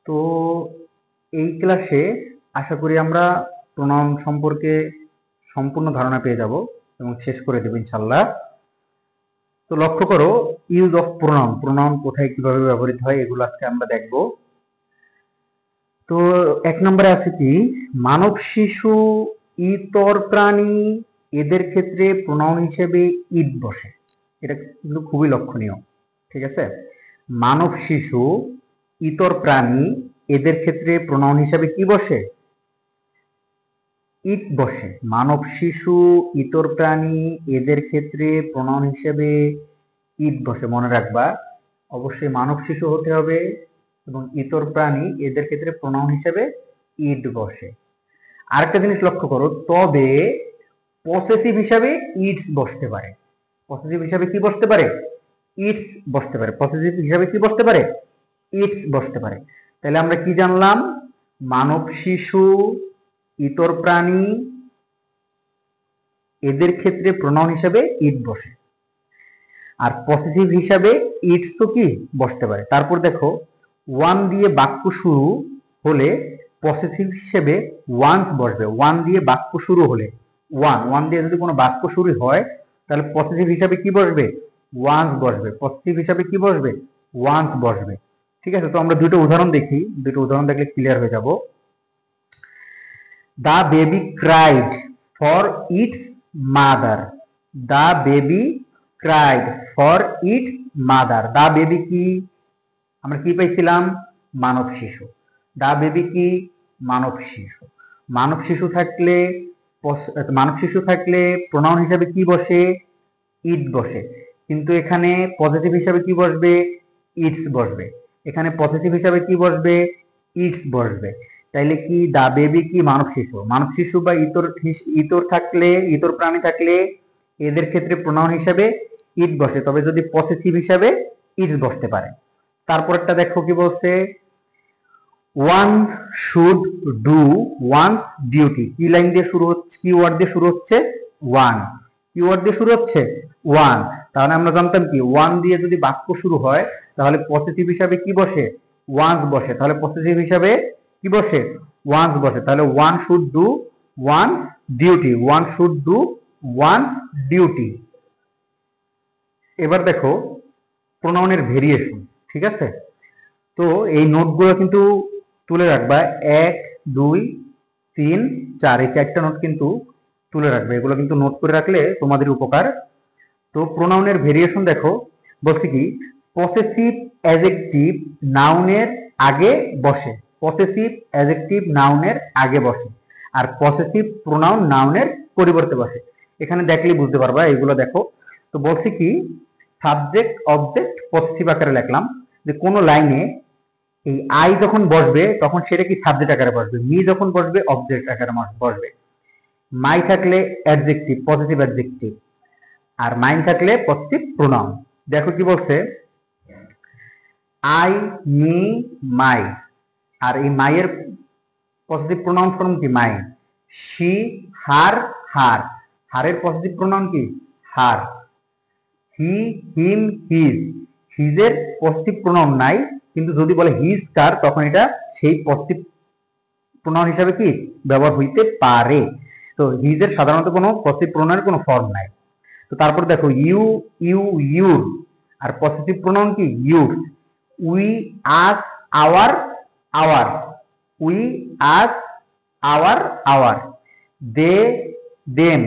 তো এই ক্লাসে আশা করি আমরা প্রোনাউন সম্পর্কে সম্পূর্ণ ধারণা পেয়ে যাব এবং শেষ করে দেব ইনশাল্লাহ। তো লক্ষ্য করো, ইউজ অফ প্রোনাউন, প্রোনাউন কোথায় কিভাবে ব্যবহৃত হয় এগুলো আজকে আমরা দেখব। তো 1 নম্বরে আছে কি, মানব শিশু, ইতর প্রাণী, এদের ক্ষেত্রে প্রোনাউন হিসেবে ইট বসে। এটা কিন্তু খুবই লক্ষণীয়, ঠিক আছে। মানব শিশু, ইতর প্রাণী, এদের ক্ষেত্রে প্রোনাউন হিসেবে কি বসে? ইট বসে। মানব শিশু, ইতর প্রাণী, এদের ক্ষেত্রে প্রোনাউন হিসেবে ইট বসে, মনে রাখবা। অবশ্যই মানব শিশু হতে হবে এবং ইতর প্রাণী, এদের ক্ষেত্রে প্রোনাউন হিসেবে ইট বসে। আরেকটা জিনিস লক্ষ্য করো, তবে পসেসিভ হিসাবে ইটস বসতে পারে। পসেসিভ হিসাবে কি বসতে পারে? ইটস বসতে পারে। পসেসিভ হিসাবে কি বসতে পারে? ইটস বসতে পারে। তাহলে আমরা কি জানলাম? মানব শিশু, ইতর প্রাণী, এদের ক্ষেত্রে প্রোনাউন হিসাবে ইট বসে, আর পসেসিভ হিসাবে ইটস তো কি বসতে পারে। তারপর দেখো, ওয়ান দিয়ে বাক্য শুরু হলে পসেসিভ হিসেবে ওয়ান্স বসবে। ওয়ান দিয়ে বাক্য শুরু হলে, ওয়ান দিয়ে যদি কোনো বাক্য শুরু হয় তাহলে পসেসিভ হিসাবে কি বসবে? ওয়ান্স বসবে। পসেসিভ হিসাবে কি বসবে? ওয়ান্স বসবে। ঠিক আছে। তো আমরা দুটো উদাহরণ দেখি, দুটো উদাহরণ দেখলে ক্লিয়ার হয়ে যাব। The baby cried for its mother. The baby cried for its mother. The baby কি? আমরা কি পাইছিলাম? মানব শিশু। দ্য বেবি কি? মানব শিশু। মানব শিশু থাকলে, মানব শিশু থাকলে প্রোনাউন হিসাবে কি বসে? ইট বসে। কিন্তু এখানে পজিটিভ হিসাবে কি বসবে? ইটস বসবে। এখানে পজিটিভ হিসাবে কি বসবে? ইটস বসবে। তাইলে কি দা বেবি কি? মানব শিশু। মানব শিশু বা ইতর থাকলে, ইতর প্রাণী থাকলে এদের ক্ষেত্রে প্রোনাউন হিসাবে ইট বসে, তবে যদি পজিটিভ হিসাবে ইটস বসতে পারে। তারপরটা দেখো কি বলছে, one should do one's duty. কি লাইন দিয়ে শুরু হচ্ছে? কি ওয়ার্ড দিয়ে শুরু হচ্ছে? ওয়ান। কি ওয়ার্ড দিয়ে শুরু হচ্ছে? ওয়ান। তাহলে আমরা জানতাম কি, ওয়ান দিয়ে যদি বাক্য শুরু হয় তাহলে পজিটিভ হিসাবে কি বসে? ওয়ান্স বসে। তাহলে পজিটিভ হিসাবে কি বসে? ওয়ান্স বসে। তাহলে one should do one's duty. One should do one's duty. এবার দেখো প্রোনাউনের ভেরিয়েশন, ঠিক আছে। তো এই নোটগুলো কিন্তু তুলে রাখবা, 1, 2, 3, 4, এই 4টা নোট কিন্তু তুলে রাখবে। এগুলো কিন্তু নোট করে রাখলে তোমাদের উপকার। তো প্রোনাউনের ভেরিয়েশন দেখো, বলছে কি, পসেসিভ অ্যাডজেক্টিভ নাউনের আগে বসে। পসেসিভ অ্যাডজেক্টিভ নাউনের আগে বসে, আর পসেসিভ প্রোনাউন নাউনের পরিবর্তে বসে। এখানে দেখলেই বুঝতে পারবা, এগুলো দেখো। তো বলছে কি, সাবজেক্ট অবজেক্ট পসেসিভ আকারে লিখলাম, যে কোনো লাইনে এই আই যখন বসবে তখন সেটা কি সাবজেক্ট আকারে বসবে, মি যখন বসবে অবজেক্ট আকারে বসবে, মাই থাকলে adjective, positive adjective, are mine থাকলে পজিটিভ প্রোনাউন। দেখো কি বলছে, আই, মি, মাই। আর এই মাইয়ের পজিটিভ প্রোনাউন ফর্ম কি? মাই। শি, হার, হার। হারের পজিটিভ প্রোনাউন কি? হার। হি, হিম, হিজ। হিজের পজিটিভ প্রোনাউন নাই, কিন্তু যদি বলে হিজ কার, তখন এটা সেই পজিটিভ প্রোনাউন হিসাবে কি ব্যবহার হইতে পারে। তো হিজের সাধারণত কোনো পজিটিভ প্রোনাউনের কোনো ফর্ম নাই। তো তারপর দেখো, ইউ, ইউ, ইউর, আর পজিটিভ প্রোনাউন কি? Your. We, us, our, our. We, us, our, our. They, them.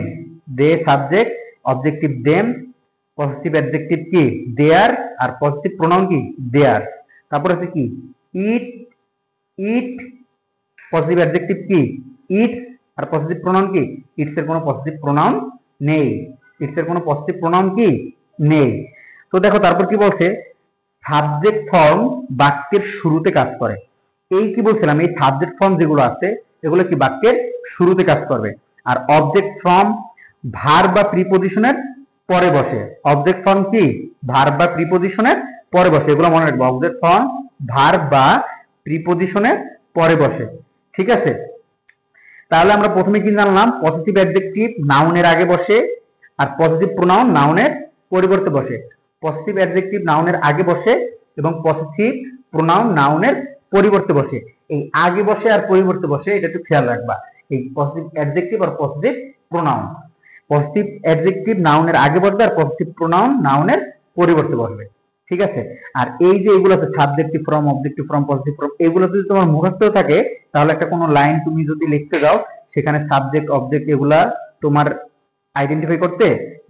They subject, objective them, positive adjective কি? দেয়ার, আর পজিটিভ প্রোনাউন কি? দেয়ার। তারপর আছে কি? ইট, ইট, পজিটিভ অ্যাডজেক্টিভ কি? ইটস, আর পজিটিভ প্রোনাউন কি? It's এর কোনো পজিটিভ প্রোনাউন নেই। ইটস এর কোনো পজিটিভ প্রোনাউন কি? নেই। তো দেখো তারপর কি বলছে, সাবজেক্ট ফর্ম বাক্যের শুরুতে কাজ করে। এই কি বলছিলাম, এই সাবজেক্ট ফর্ম যেগুলো আছে এগুলো কি বাক্যের শুরুতে কাজ করবে। আর অবজেক্ট ফর্ম ভার্ব বা প্রিপজিশনের পরে বসে। অবজেক্ট ফর্ম কি? ভার্ব বা প্রিপজিশনের পরে বসে। এগুলো মনে রাখবো, অবজেক্ট ফর্ম ভার্ব বা প্রিপজিশনের পরে বসে। ঠিক আছে। তাহলে আমরা প্রথমে কি জানলাম? পজিটিভ অ্যাডজেক্টিভ নাউনের আগে বসে, আর পজিটিভ প্রোনাউন নাউনের পরিবর্তে বসে। পজিটিভ অ্যাডজেক্টিভ নাউনের আগে বসে এবং পজিটিভ প্রোনাউন নাউনের পরিবর্তে বসে। এই আগে বসে আর পরিবর্তে বসে এটা একটু খেয়াল রাখবা। এই পজিটিভ অ্যাডজেক্টিভ আর পজিটিভ প্রোনাউন, পজিটিভ অ্যাডজেক্টিভ নাউনের আগে বসবে আর পজিটিভ প্রোনাউন নাউনের পরিবর্তে বসবে, ঠিক আছে। আর এই যে এগুলো আছে subjective form, objective form, positive form, এগুলো যদি তোমার মুখস্থ থাকে তাহলে একটা কোনো লাইন তুমি যদি লিখতে যাও সেখানে সাবজেক্ট অবজেক্ট এগুলা তোমার আইডেন্টিফাই করতে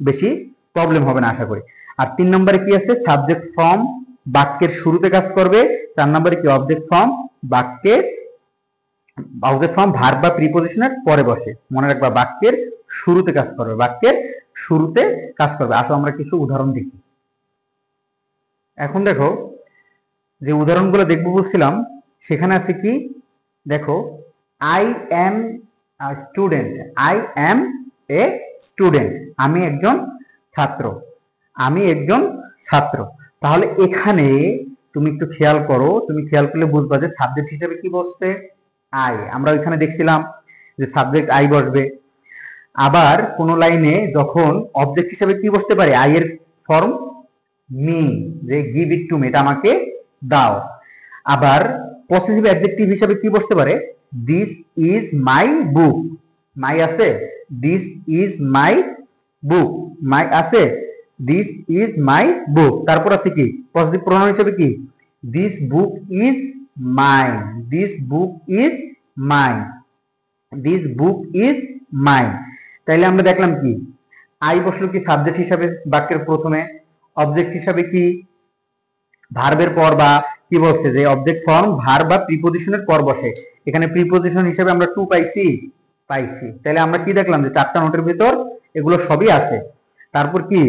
বেশি প্রবলেম হবে না আশা করি। আর 3 নম্বরে কি আছে, সাবজেক্ট ফর্ম বাক্যের শুরুতে কাজ করবে। 4 নম্বরে কি, অবজেক্ট ফর্ম বাক্যের, অবজেক্ট ফর্ম ভার্ব বা প্রিপজিশনের পরে বসে। মনে রাখবা বাক্যের শুরুতে কাজ করবে, বাক্যের শুরুতে কাজ করবে। আসো আমরা কিছু উদাহরণ দেখি। এখন দেখো যে উদাহরণগুলো দেখবো বলছিলাম সেখানে আছে কি, দেখো I am student, I M a student, আমি একজন ছাত্র, আমি একজন ছাত্র। তাহলে এখানে তুমি একটু খেয়াল করো, তুমি খেয়াল করলে বুঝবা যে সাবজেক্ট হিসেবে কি বসছে, আই। আমরা ওইখানে দেখছিলাম যে সাবজেক্ট আই বসবে। আবার কোন লাইনে যখন অবজেক্ট হিসেবে কি বসতে পারে, আই এর ফর্ম মি, যে গিভ ইট টু মি, এটা আমাকে দাও। আবার পসেসিভ অ্যাডজেক্টিভ হিসেবে কি বসতে পারে, দিস ইজ মাই বুক, মাই আছে, দিস ইজ মাই বুক, মাই আছে, দিস ইজ মাই বুক। তারপর আছে কি পজিটিভ প্রোনাউন হিসেবে কি, this book is mine, this book is mine, this book is mine. তাইলে আমরা দেখলাম কি, আই বসলো কি সাবজেক্ট হিসাবে বাক্যের প্রথমে, অবজেক্ট হিসাবে কি ভার্বের পর, বা কি বলছে যে অবজেক্ট ফর্ম ভার্ব বা প্রিপজিশনের পর বসে। এখানে প্রিপজিশন হিসেবে আমরা টু পাইছি, তাহলে আমরা কি দেখলাম যে 4টা নোটের ভিতর এগুলো সবই আছে। তারপর কি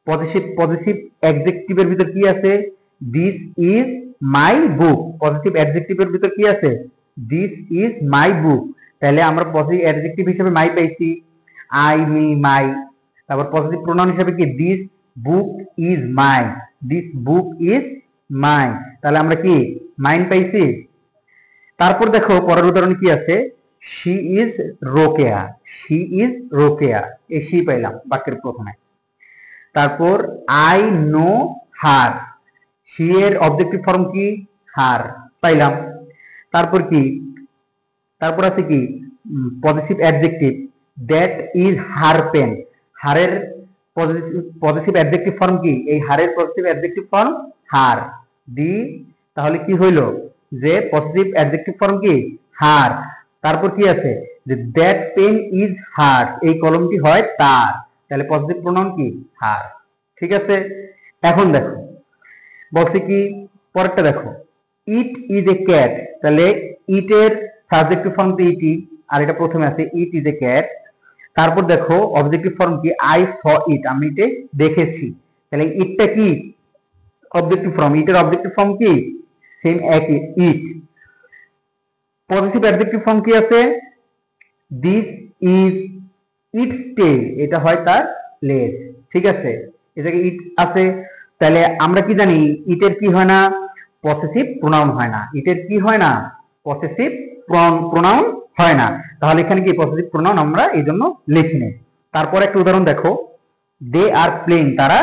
পজিটিভ অ্যাডজেক্টিভের ভিতর কি আছে, দিস ইজ মাই বুক, পজিটিভ অ্যাডজেক্টিভের ভিতর কি আছে, দিস ইজ মাই বুক। তাহলে আমরা পজিটিভ অ্যাডজেক্টিভ হিসেবে মাই পাইছি, আই মি মাই। তারপর পজিটিভ প্রোনাউন হিসেবে কি, this book is mine, this book is mine. তাহলে আমরা কি মাইন পাইছি। তারপর দেখো পরের উদাহরণ কি আছে, she is Rokeya, she is Rokeya, এই শি পাইলাম বাক্যের প্রথমে। তারপর আই নো হার, শি এর অবজেক্টিভ ফর্ম কি, হার পাইলাম। তারপর কি, তারপর আছে কি positive adjective, that is her pen, হারের পজিটিভ অ্যাডজেক্টিভ ফর্ম কি, এই হারের পজিটিভ অ্যাডজেক্টিভ ফর্ম হার, দি। তাহলে কি হইল যে পজিটিভ অ্যাডজেক্টিভ ফর্ম কি, হার। তারপর কি আছে, যে দ্যাট পেন ইজ হার, এই কলমটি হয় তার, তাহলে পজিটিভ প্রোনাউন কি, হার। ঠিক আছে। এখন দেখো বলছে কি, পরেরটা দেখো, ইট ইজ এ ক্যাট, তাহলে ইট এর সাবজেক্টিভ ফর্ম তো ইটি, আর এটা প্রথমে আছে ইট ইজ এ ক্যাট। তারপর দেখো অবজেক্টিভ ফর্ম কি, আই স ইট, আমি এটা দেখেছি। তাহলে ইটটা কি অবজেক্টিভ ফর্ম, ইটের অবজেক্টিভ ফর্ম কি সেম একই, ইট। পজিটিভ অ্যাডজেক্টিভ ফর্ম কি আছে, দিস ইজ ইটস টেল, এটা হয় তার লেজ। ঠিক আছে, এটাকে ইট আছে। তাহলে আমরা কি জানি, ইটের কি হয় না, পসেসিভ প্রোনাউন হয় না, ইটের কি হয় না, পসেসিভ প্রোনাউন হয় না। তাহলে এখানে কি পসেসিভ প্রোনাউন আমরা এই জন্য লিখি নেই। তারপর একটা উদাহরণ দেখো, দে আর প্লেইং, তারা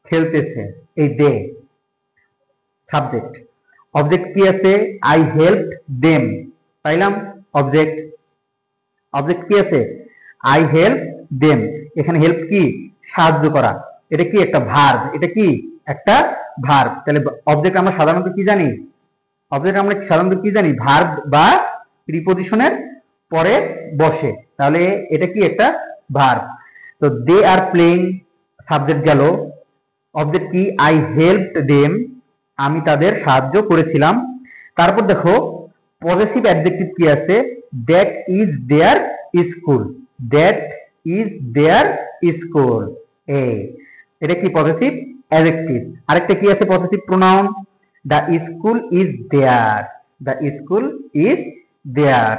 খেলতেছে, এই দে সাবজেক্ট। অবজেক্ট কি আছে, আই হেল্প দেম, পাইলাম অবজেক্ট। অবজেক্ট কি আছে, আই হেল্প দেম, এখানে হেল্প কি সাহায্য করা, এটা কি একটা ভার্ব, এটা কি একটা ভার্ব। তাহলে অবজেক্ট আমরা সাধারণত কি জানি, অবজেক্ট আমরা সাধারণত কি জানি, ভার্ব বা প্রিপজিশনের পরে বসে, তাহলে এটা কি একটা ভার্ব। তো দে আর প্লেইং সাবজেক্ট গেল, অবজেক্ট কি, আই হেল্পড দেম, আমি তাদের সাহায্য করেছিলাম। তারপর দেখো পজেসিভ অ্যাডজেক্টিভ কি আছে, that is their school, that is their school, এই এটা কি পজেসিভ অ্যাডজেক্টিভ। আরেকটা কি আছে possessive pronoun, the school is their, the school is their.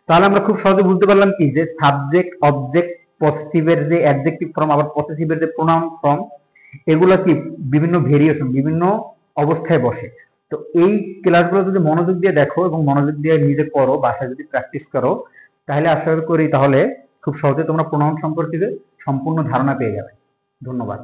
তাহলে আমরা খুব সহজে বুঝতে পারলাম কি, যে সাবজেক্ট অবজেক্ট পজিটিভের যে অ্যাডজেক্টিভ ফর্ম আবার পজিটিভের যে প্রোনাউন ফর্ম, এগুলো কি বিভিন্ন ভেরিয়েশন, বিভিন্ন অবস্থায় বসে। তো এই ক্লাসগুলো যদি মনোযোগ দিয়ে দেখো এবং মনোযোগ দিয়ে নিজে করো, বাসায় যদি প্র্যাকটিস করো, তাহলে আশা করি তাহলে খুব সহজে তোমরা প্রোনাউন সম্পর্কে সম্পূর্ণ ধারণা পেয়ে যাবে। ধন্যবাদ।